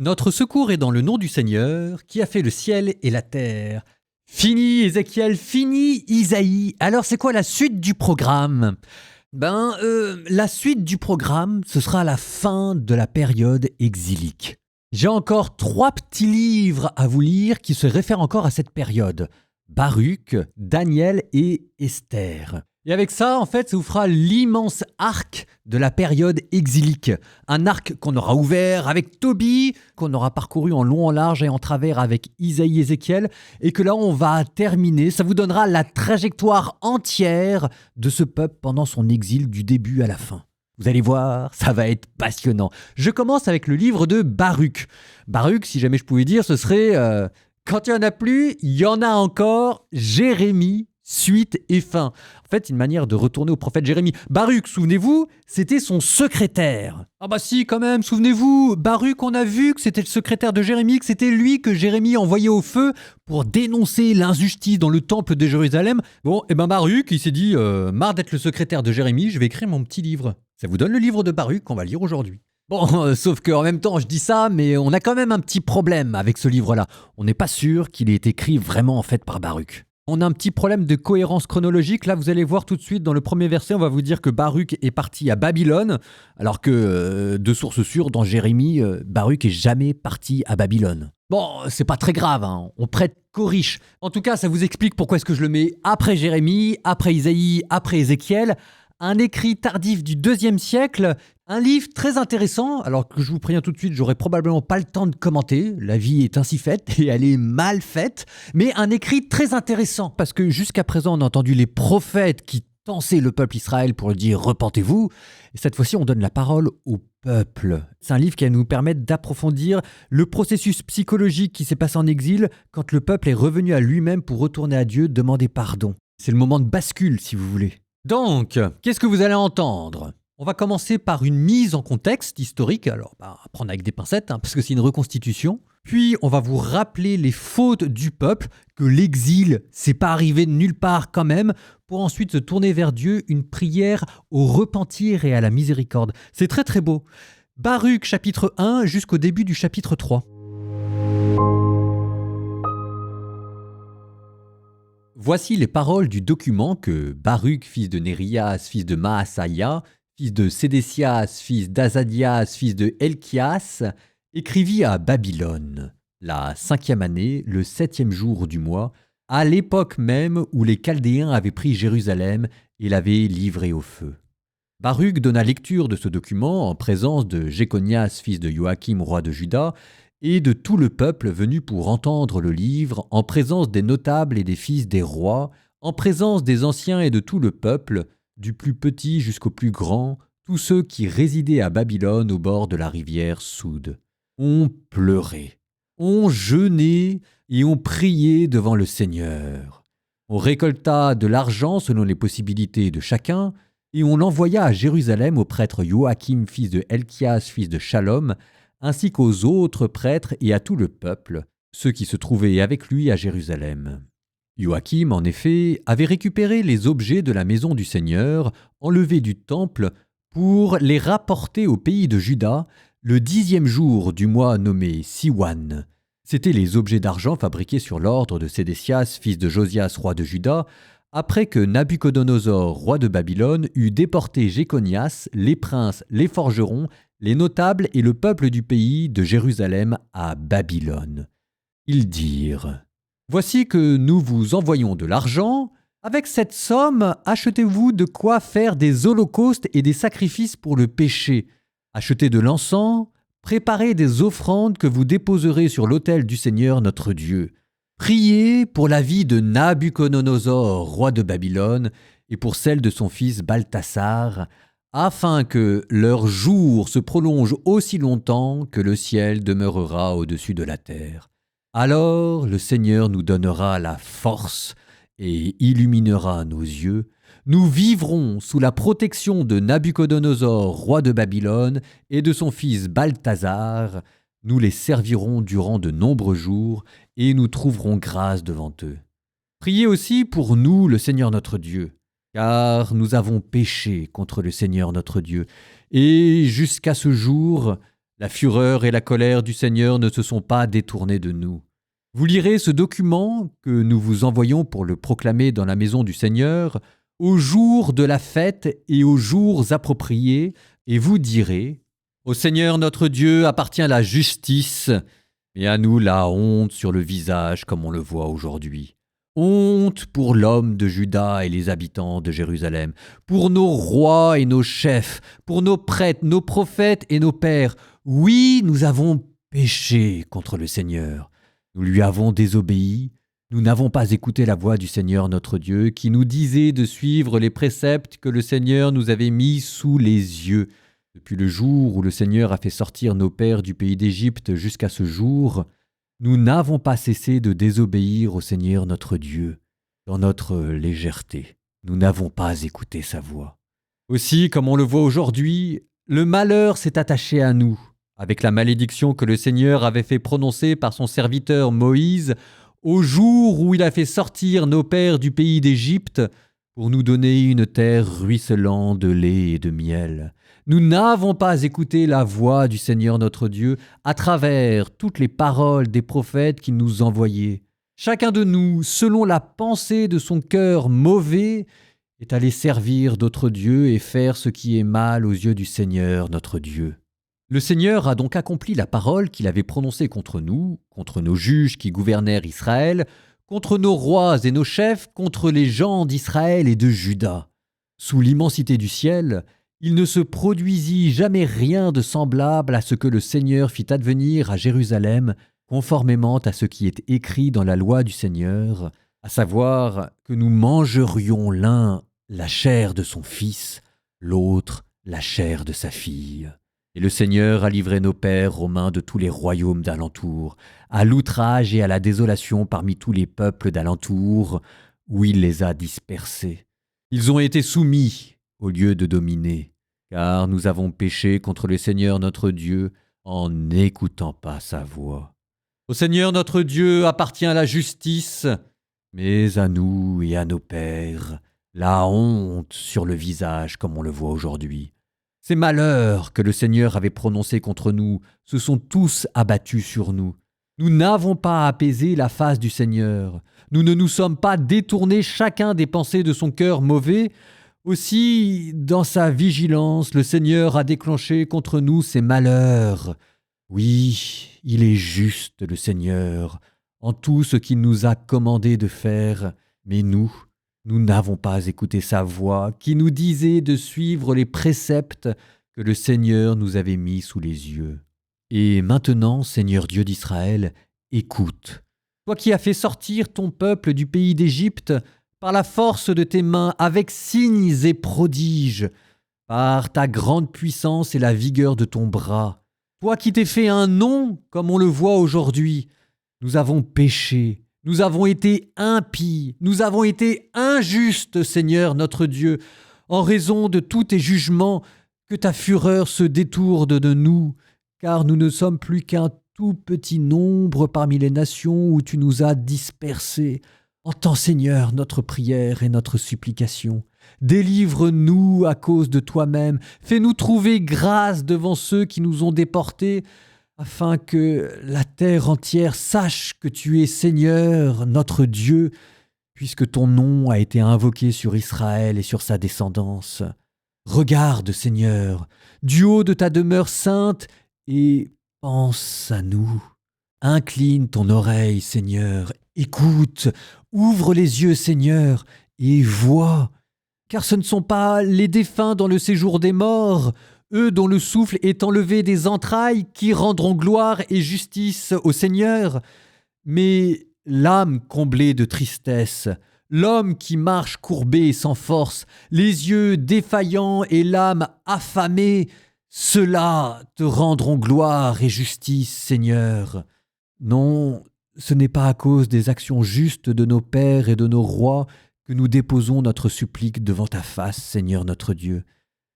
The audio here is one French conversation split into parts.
Notre secours est dans le nom du Seigneur, qui a fait le ciel et la terre. Fini Ézéchiel, fini Isaïe. Alors c'est quoi la suite du programme ? La suite du programme, ce sera la fin de la période exilique. J'ai encore 3 petits livres à vous lire qui se réfèrent encore à cette période. Baruch, Daniel et Esther. Et avec ça, en fait, ça vous fera l'immense arc de la période exilique. Un arc qu'on aura ouvert avec Tobie, qu'on aura parcouru en long, en large et en travers avec Isaïe et Ézéchiel, et que là, on va terminer. Ça vous donnera la trajectoire entière de ce peuple pendant son exil du début à la fin. Vous allez voir, ça va être passionnant. Je commence avec le livre de Baruch. Baruch, si jamais je pouvais dire, ce serait quand il n'y en a plus, il y en a encore, Jérémie, suite et fin. En fait, une manière de retourner au prophète Jérémie. Baruch, souvenez-vous, c'était son secrétaire. Ah bah si, quand même, souvenez-vous, Baruch, on a vu que c'était le secrétaire de Jérémie, que c'était lui que Jérémie envoyait au feu pour dénoncer l'injustice dans le temple de Jérusalem. Bon, et Baruch, il s'est dit, marre d'être le secrétaire de Jérémie, je vais écrire mon petit livre. Ça vous donne le livre de Baruch qu'on va lire aujourd'hui. Bon, sauf qu'en même temps, je dis ça, mais on a quand même un petit problème avec ce livre-là. On n'est pas sûr qu'il ait été écrit vraiment en fait par Baruch. On a un petit problème de cohérence chronologique. Là, vous allez voir tout de suite, dans le premier verset, on va vous dire que Baruch est parti à Babylone, alors que, de source sûre, dans Jérémie, Baruch est jamais parti à Babylone. Bon, c'est pas très grave, hein. On prête qu'aux riches. En tout cas, ça vous explique pourquoi est-ce que je le mets après Jérémie, après Isaïe, après Ézéchiel. Un écrit tardif du 2e siècle, un livre très intéressant, alors que je vous préviens tout de suite, j'aurai probablement pas le temps de commenter, la vie est ainsi faite et elle est mal faite, mais un écrit très intéressant, parce que jusqu'à présent on a entendu les prophètes qui tensaient le peuple Israël pour lui dire « repentez-vous », et cette fois-ci on donne la parole au peuple. C'est un livre qui va nous permettre d'approfondir le processus psychologique qui s'est passé en exil quand le peuple est revenu à lui-même pour retourner à Dieu, demander pardon. C'est le moment de bascule si vous voulez. Donc, qu'est-ce que vous allez entendre ? On va commencer par une mise en contexte historique, alors à prendre avec des pincettes, parce que c'est une reconstitution. Puis, on va vous rappeler les fautes du peuple, que l'exil, c'est pas arrivé de nulle part quand même, pour ensuite se tourner vers Dieu, une prière au repentir et à la miséricorde. C'est très très beau. Baruch chapitre 1 jusqu'au début du chapitre 3. Voici les paroles du document que Baruch, fils de Nérias, fils de Maasaïa, fils de Sédécias, fils d'Azadias, fils de Helkias, écrivit à Babylone, la 5e année, le 7e jour du mois, à l'époque même où les Chaldéens avaient pris Jérusalem et l'avaient livré au feu. Baruch donna lecture de ce document en présence de Jéconias, fils de Joachim, roi de Juda, et de tout le peuple venu pour entendre le livre, en présence des notables et des fils des rois, en présence des anciens et de tout le peuple, du plus petit jusqu'au plus grand, tous ceux qui résidaient à Babylone au bord de la rivière Soude. On pleurait, on jeûnait et on priait devant le Seigneur. On récolta de l'argent selon les possibilités de chacun, et on l'envoya à Jérusalem au prêtre Joachim, fils de Helkias, fils de Shalom, ainsi qu'aux autres prêtres et à tout le peuple, ceux qui se trouvaient avec lui à Jérusalem. Joachim, en effet, avait récupéré les objets de la maison du Seigneur, enlevés du temple, pour les rapporter au pays de Juda, le 10e jour du mois nommé Siwan. C'étaient les objets d'argent fabriqués sur l'ordre de Sédécias, fils de Josias, roi de Juda, après que Nabuchodonosor, roi de Babylone, eut déporté Jéconias, les princes, les forgerons, les notables et le peuple du pays de Jérusalem à Babylone. Ils dirent : « Voici que nous vous envoyons de l'argent. Avec cette somme, achetez-vous de quoi faire des holocaustes et des sacrifices pour le péché. Achetez de l'encens, préparez des offrandes que vous déposerez sur l'autel du Seigneur notre Dieu. Priez pour la vie de Nabuchodonosor, roi de Babylone, et pour celle de son fils Balthasar, afin que leur jour se prolonge aussi longtemps que le ciel demeurera au-dessus de la terre. Alors le Seigneur nous donnera la force et illuminera nos yeux. Nous vivrons sous la protection de Nabuchodonosor, roi de Babylone, et de son fils Balthasar. Nous les servirons durant de nombreux jours et nous trouverons grâce devant eux. Priez aussi pour nous, le Seigneur notre Dieu, car nous avons péché contre le Seigneur notre Dieu, et jusqu'à ce jour, La fureur et la colère du Seigneur ne se sont pas détournées de nous. Vous lirez ce document que nous vous envoyons pour le proclamer dans la maison du Seigneur au jour de la fête et aux jours appropriés, et vous direz « Au Seigneur notre Dieu appartient la justice, et à nous la honte sur le visage comme on le voit aujourd'hui. Honte pour l'homme de Juda et les habitants de Jérusalem, pour nos rois et nos chefs, pour nos prêtres, nos prophètes et nos pères. Oui, nous avons péché contre le Seigneur. Nous lui avons désobéi. Nous n'avons pas écouté la voix du Seigneur notre Dieu, qui nous disait de suivre les préceptes que le Seigneur nous avait mis sous les yeux. Depuis le jour où le Seigneur a fait sortir nos pères du pays d'Égypte jusqu'à ce jour, nous n'avons pas cessé de désobéir au Seigneur notre Dieu. Dans notre légèreté, nous n'avons pas écouté sa voix. Aussi, comme on le voit aujourd'hui, le malheur s'est attaché à nous, avec la malédiction que le Seigneur avait fait prononcer par son serviteur Moïse au jour où il a fait sortir nos pères du pays d'Égypte pour nous donner une terre ruisselant de lait et de miel. Nous n'avons pas écouté la voix du Seigneur notre Dieu à travers toutes les paroles des prophètes qu'il nous envoyait. Chacun de nous, selon la pensée de son cœur mauvais, est allé servir d'autres dieux et faire ce qui est mal aux yeux du Seigneur notre Dieu. Le Seigneur a donc accompli la parole qu'il avait prononcée contre nous, contre nos juges qui gouvernèrent Israël, contre nos rois et nos chefs, contre les gens d'Israël et de Juda. Sous l'immensité du ciel, il ne se produisit jamais rien de semblable à ce que le Seigneur fit advenir à Jérusalem, conformément à ce qui est écrit dans la loi du Seigneur, à savoir que nous mangerions l'un la chair de son fils, l'autre la chair de sa fille. Et le Seigneur a livré nos pères aux mains de tous les royaumes d'alentour, à l'outrage et à la désolation parmi tous les peuples d'alentour, où il les a dispersés. Ils ont été soumis au lieu de dominer, car nous avons péché contre le Seigneur notre Dieu en n'écoutant pas sa voix. Au Seigneur notre Dieu appartient la justice, mais à nous et à nos pères, la honte sur le visage comme on le voit aujourd'hui. Ces malheurs que le Seigneur avait prononcés contre nous se sont tous abattus sur nous. Nous n'avons pas apaisé la face du Seigneur. Nous ne nous sommes pas détournés chacun des pensées de son cœur mauvais. Aussi, dans sa vigilance, le Seigneur a déclenché contre nous ces malheurs. Oui, il est juste, le Seigneur, en tout ce qu'il nous a commandé de faire, mais nous n'avons pas écouté sa voix qui nous disait de suivre les préceptes que le Seigneur nous avait mis sous les yeux. Et maintenant, Seigneur Dieu d'Israël, écoute. Toi qui as fait sortir ton peuple du pays d'Égypte par la force de tes mains, avec signes et prodiges, par ta grande puissance et la vigueur de ton bras, toi qui t'es fait un nom comme on le voit aujourd'hui, nous avons péché. Nous avons été impies, nous avons été injustes, Seigneur notre Dieu, en raison de tous tes jugements, que ta fureur se détourne de nous, car nous ne sommes plus qu'un tout petit nombre parmi les nations où tu nous as dispersés. Entends, Seigneur, notre prière et notre supplication. Délivre-nous à cause de toi-même, fais-nous trouver grâce devant ceux qui nous ont déportés, afin que la terre entière sache que tu es Seigneur, notre Dieu, puisque ton nom a été invoqué sur Israël et sur sa descendance. Regarde, Seigneur, du haut de ta demeure sainte, et pense à nous. Incline ton oreille, Seigneur, écoute, ouvre les yeux, Seigneur, et vois, car ce ne sont pas les défunts dans le séjour des morts, eux dont le souffle est enlevé des entrailles, qui rendront gloire et justice au Seigneur, mais l'âme comblée de tristesse, l'homme qui marche courbé et sans force, les yeux défaillants et l'âme affamée, ceux-là te rendront gloire et justice, Seigneur. Non, ce n'est pas à cause des actions justes de nos pères et de nos rois que nous déposons notre supplique devant ta face, Seigneur notre Dieu,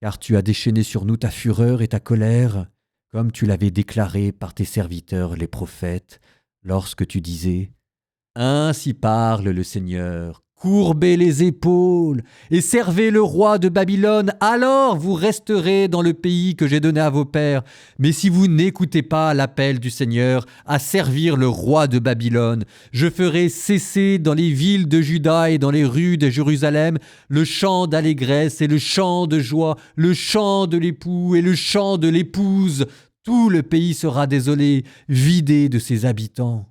car tu as déchaîné sur nous ta fureur et ta colère, comme tu l'avais déclaré par tes serviteurs les prophètes, lorsque tu disais « Ainsi parle le Seigneur, courbez les épaules et servez le roi de Babylone, alors vous resterez dans le pays que j'ai donné à vos pères. Mais si vous n'écoutez pas l'appel du Seigneur à servir le roi de Babylone, je ferai cesser dans les villes de Juda et dans les rues de Jérusalem le chant d'allégresse et le chant de joie, le chant de l'époux et le chant de l'épouse. Tout le pays sera désolé, vidé de ses habitants.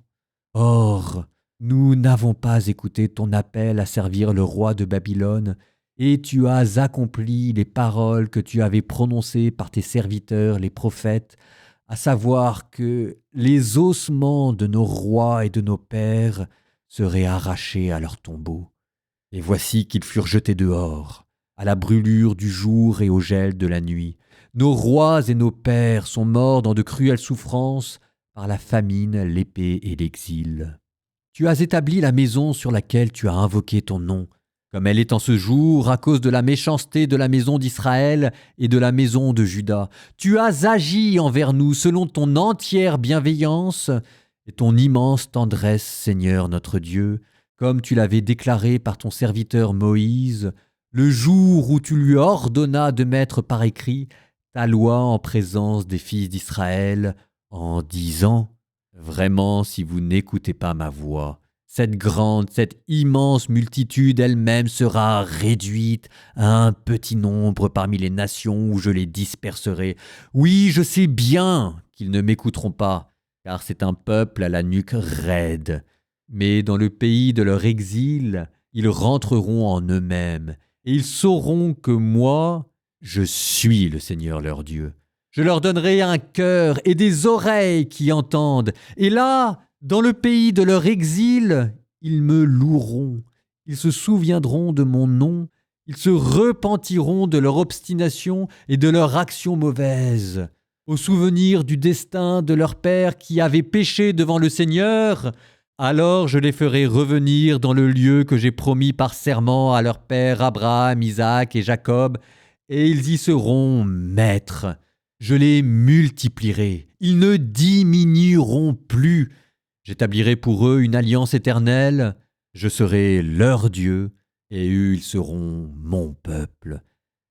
Or, nous n'avons pas écouté ton appel à servir le roi de Babylone, et tu as accompli les paroles que tu avais prononcées par tes serviteurs, les prophètes, à savoir que les ossements de nos rois et de nos pères seraient arrachés à leur tombeau. Et voici qu'ils furent jetés dehors, à la brûlure du jour et au gel de la nuit. Nos rois et nos pères sont morts dans de cruelles souffrances par la famine, l'épée et l'exil. Tu as établi la maison sur laquelle tu as invoqué ton nom, comme elle est en ce jour à cause de la méchanceté de la maison d'Israël et de la maison de Juda. Tu as agi envers nous selon ton entière bienveillance et ton immense tendresse, Seigneur notre Dieu, comme tu l'avais déclaré par ton serviteur Moïse, le jour où tu lui ordonnas de mettre par écrit ta loi en présence des fils d'Israël, en disant « Vraiment, si vous n'écoutez pas ma voix, cette immense multitude elle-même sera réduite à un petit nombre parmi les nations où je les disperserai. Oui, je sais bien qu'ils ne m'écouteront pas, car c'est un peuple à la nuque raide. Mais dans le pays de leur exil, ils rentreront en eux-mêmes, et ils sauront que moi, je suis le Seigneur leur Dieu. Je leur donnerai un cœur et des oreilles qui entendent. Et là, dans le pays de leur exil, ils me loueront. Ils se souviendront de mon nom. Ils se repentiront de leur obstination et de leur action mauvaise. Au souvenir du destin de leur père qui avait péché devant le Seigneur, alors je les ferai revenir dans le lieu que j'ai promis par serment à leur père Abraham, Isaac et Jacob, et ils y seront maîtres. Je les multiplierai, ils ne diminueront plus. J'établirai pour eux une alliance éternelle, je serai leur Dieu, et eux ils seront mon peuple.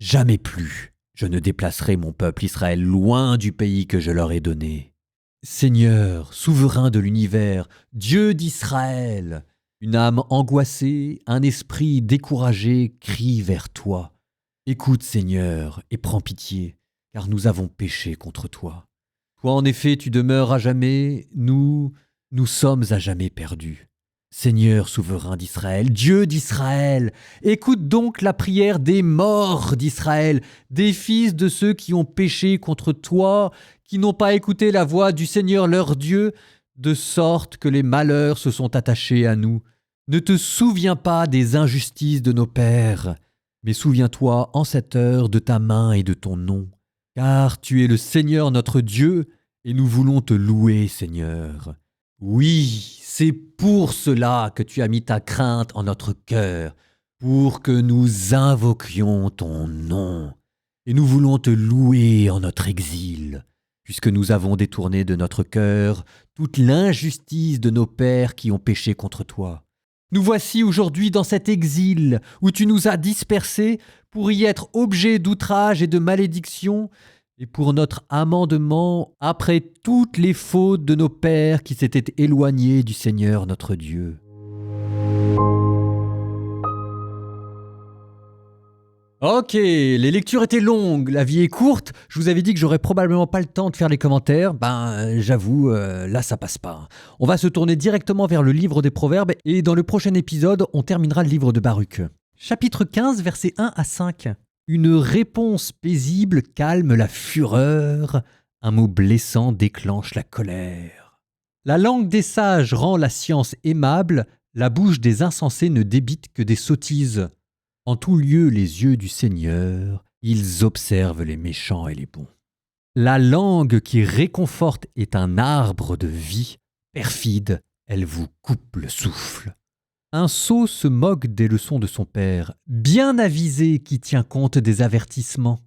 Jamais plus je ne déplacerai mon peuple Israël loin du pays que je leur ai donné. Seigneur, souverain de l'univers, Dieu d'Israël, une âme angoissée, un esprit découragé crie vers toi. Écoute, Seigneur, et prends pitié, car nous avons péché contre toi. Toi, en effet, tu demeures à jamais, nous sommes à jamais perdus. Seigneur souverain d'Israël, Dieu d'Israël, écoute donc la prière des morts d'Israël, des fils de ceux qui ont péché contre toi, qui n'ont pas écouté la voix du Seigneur leur Dieu, de sorte que les malheurs se sont attachés à nous. Ne te souviens pas des injustices de nos pères, mais souviens-toi en cette heure de ta main et de ton nom. Car tu es le Seigneur notre Dieu, et nous voulons te louer, Seigneur. Oui, c'est pour cela que tu as mis ta crainte en notre cœur, pour que nous invoquions ton nom. Et nous voulons te louer en notre exil, puisque nous avons détourné de notre cœur toute l'injustice de nos pères qui ont péché contre toi. Nous voici aujourd'hui dans cet exil où tu nous as dispersés pour y être objet d'outrage et de malédiction, et pour notre amendement après toutes les fautes de nos pères qui s'étaient éloignés du Seigneur notre Dieu. Ok, les lectures étaient longues, la vie est courte. Je vous avais dit que j'aurais probablement pas le temps de faire les commentaires. J'avoue, là ça passe pas. On va se tourner directement vers le livre des Proverbes et dans le prochain épisode, on terminera le livre de Baruch. Chapitre 15, versets 1 à 5. Une réponse paisible calme la fureur. Un mot blessant déclenche la colère. La langue des sages rend la science aimable. La bouche des insensés ne débite que des sottises. En tout lieu les yeux du Seigneur, ils observent les méchants et les bons. La langue qui réconforte est un arbre de vie. Perfide, elle vous coupe le souffle. Un sot se moque des leçons de son père, bien avisé qui tient compte des avertissements.